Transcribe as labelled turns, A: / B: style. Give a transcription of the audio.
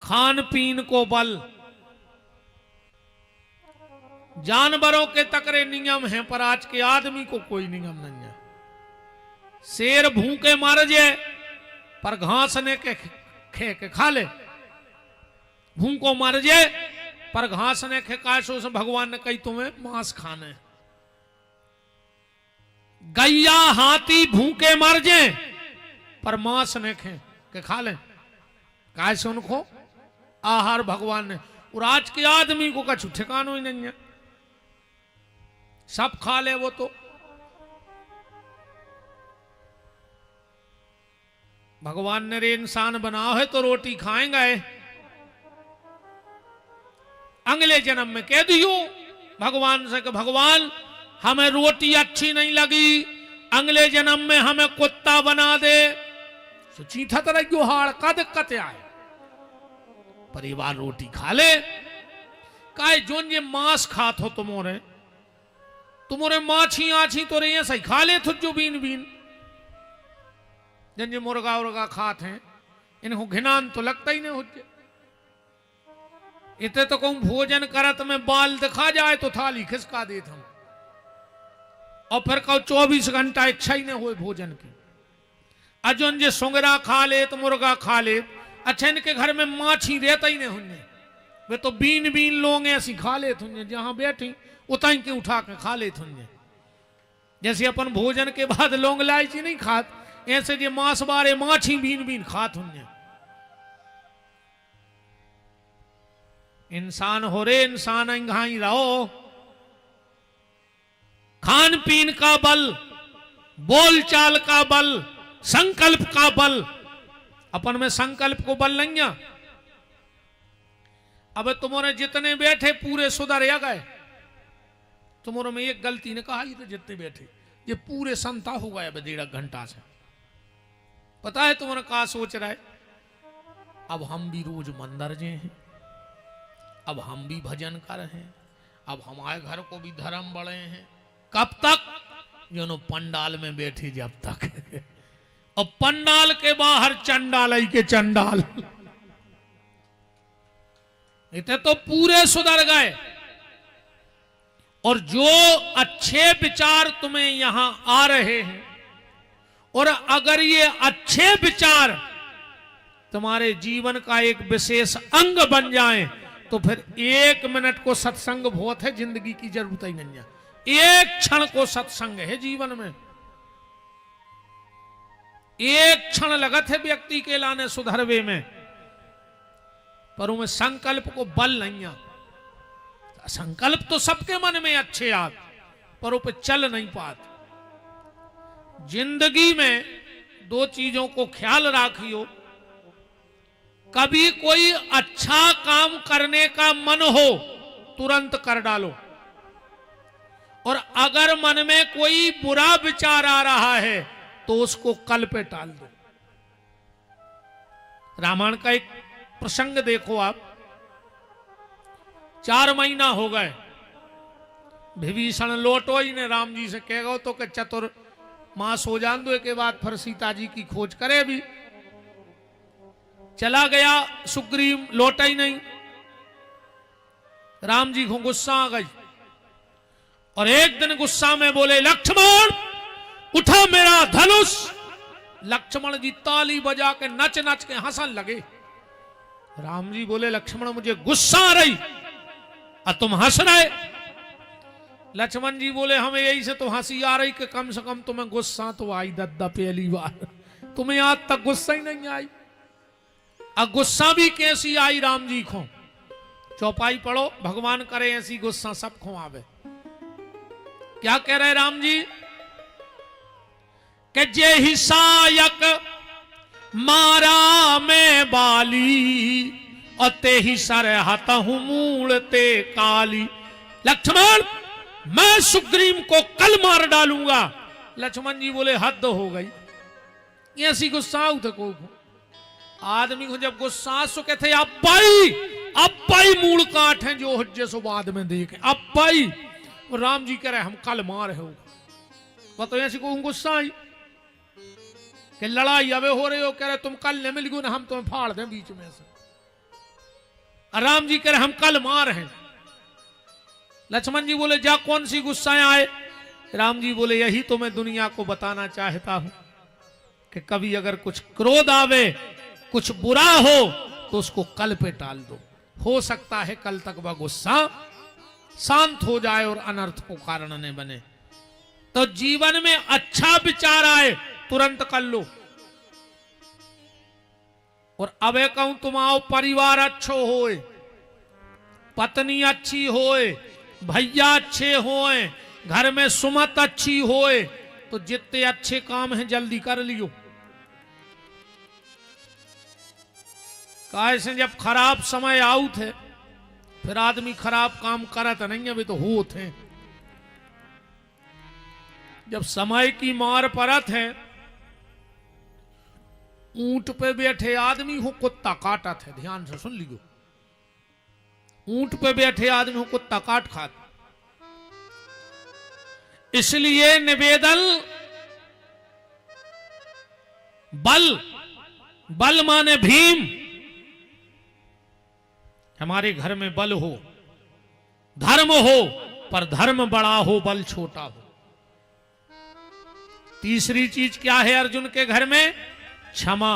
A: खान पीन को बल। जानवरों के तकरे नियम हैं पर आज के आदमी को कोई नियम नहीं है। शेर भूखे मर जाए पर घास ने के खे के खा ले। भूखो मर जाए पर घास ने खे काशो से भगवान ने कही तुम्हें मांस खाने। गैया हाथी भूखे मर जाए पर मांस ने खे के खा ले। कैसे उनको आहार भगवान ने। और आज के आदमी को कछु ठिकानो ही नहीं है, सब खा ले वो तो। भगवान ने रे इंसान बनाओ है तो रोटी खाएंगे। अगले जन्म में कह दियो भगवान से कि भगवान हमें रोटी अच्छी नहीं लगी, अगले जन्म में हमें कुत्ता बना दे। चीथा तरह क्यों हाड़ का दिक्कत आए, परिवार रोटी खा ले। काहे जोन ये मांस खात हो तुम्हारे माछी आछी तो रे सही खा ले थुजो बीन बीन। जन जे मुर्गा उर्गा खात हैं इनको घिनान तो लगता ही नहीं हो। इतने तो कहूं भोजन करत में बाल दिखा जाए तो थाली खिसका देत हम। और फिर कहो 24 घंटा इच्छा ही नहीं हुए भोजन की। अजन जे सुंगरा खा ले तो मुर्गा खा ले। अच्छा इनके घर में माछी रहता ही नहीं हुन्ने, वे तो बीन बीन लोग ऐसी खा ले थुन्ने, जहां बैठी उताई के उठा के खा ले थुन्ने। जैसे अपन भोजन के बाद लौंग इलायची नहीं खात, ऐसे जे मांस बारे माछी बीन बीन खात हुन्ने। इंसान हो रे इंसान अंगाई रहो। खान पीन का बल, बोल चाल का बल, संकल्प का बल। अपन में संकल्प को बल नहीं है। अब तुम्हारे जितने बैठे पूरे सुधर गए। तुम्हारे में एक गलती ने कहा तो जितने बैठे ये पूरे संता हो गए 1.5 घंटा से। पता है तुम्हारा कहा सोच रहा है, अब हम भी रोज मंदिर जे हैं, अब हम भी भजन कर रहे हैं, अब हमारे घर को भी धर्म बढ़े हैं। कब तक? जो पंडाल में बैठे जब तक। और पंडाल के बाहर चंडाल ही के चंडाल। इतने तो पूरे सुधर गए। और जो अच्छे विचार तुम्हें यहां आ रहे हैं, और अगर ये अच्छे विचार तुम्हारे जीवन का एक विशेष अंग बन जाएं, तो फिर 1 मिनट को सत्संग बहुत है, जिंदगी की जरूरत ही नहीं है। 1 क्षण को सत्संग है जीवन में। 1 क्षण लगत है व्यक्ति के लाने सुधरवे में, पर उनमें संकल्प को बल नहीं है। संकल्प तो सबके मन में अच्छे आत, पर वो पे चल नहीं पाते। जिंदगी में 2 चीजों को ख्याल रखियो। कभी कोई अच्छा काम करने का मन हो तुरंत कर डालो, और अगर मन में कोई बुरा विचार आ रहा है तो उसको कल पे टाल दो। रामायण का एक प्रसंग देखो आप। 4 महीना हो गए, विभीषण लौटो ही ने राम जी से कह गो तो कि चतुर मास हो जान दो के बाद फिर सीता जी की खोज करे भी। चला गया सुग्रीव, लौटा ही नहीं। राम जी को गुस्सा आ गई, और एक दिन गुस्सा में बोले लक्ष्मण उठा मेरा धनुष। लक्ष्मण जी ताली बजा के नच नच के हंसन लगे। राम जी बोले लक्ष्मण मुझे गुस्सा आ रही और तुम हंस रहे। लक्ष्मण जी बोले हमें यही से तो हंसी आ रही कि कम से कम तुम्हें गुस्सा तो आई दद्दा पहली बार, तुम्हें आज तक गुस्सा ही नहीं आई। अब गुस्सा भी कैसी आई राम जी को। चौपाई पढ़ो, भगवान करे ऐसी गुस्सा सबको आवे। क्या कह रहे राम जी कि जे ही सायक मारा में बाली, और ते ही सर हतहु मूल ते काली। लक्ष्मण मैं सुग्रीव को कल मार डालूंगा। लक्ष्मण जी बोले हद हो गई, ऐसी गुस्सा उठे को। आदमी को जब गुस्सा सो कहते अब्बाई मूल काट है जो हज्जे सो बाद में देखे अब्बाई। राम जी कह रहे हम कल मार हो। तो ऐसी को गुस्सा आई कि लड़ाई अबे हो रही हो, कह रहे तुम कल न मिल गो ना हम तुम्हें फाड़ दें बीच में से। राम जी कह रहे हम कल मार हैं। लक्ष्मण जी बोले जा कौन सी गुस्साएं आए। राम जी बोले यही तो मैं दुनिया को बताना चाहता हूं कि कभी अगर कुछ क्रोध आवे, कुछ बुरा हो, तो उसको कल पे टाल दो। हो सकता है कल तक वह गुस्सा शांत हो जाए और अनर्थ को कारण न बने। तो जीवन में अच्छा विचार आए तुरंत कर लो। और अब एक कहूं तुम आओ परिवार अच्छो होए, पत्नी अच्छी होए, भैया अच्छे होए, घर में सुमत अच्छी होए, तो जितने अच्छे काम हैं जल्दी कर लियो। कैसे जब खराब समय आउत है फिर आदमी खराब काम करत नहीं, अभी तो होत है। जब समय की मार पड़त है, ऊंट पे बैठे आदमी हो कुत्ता काटत है, ध्यान से सुन लियो। ऊंट पे बैठे आदमी हो कुत्ता काट खात। इसलिए निवेदन बल, बल माने भीम, हमारे घर में बल हो, धर्म हो, पर धर्म बड़ा हो बल छोटा हो। तीसरी चीज क्या है अर्जुन के घर में? क्षमा।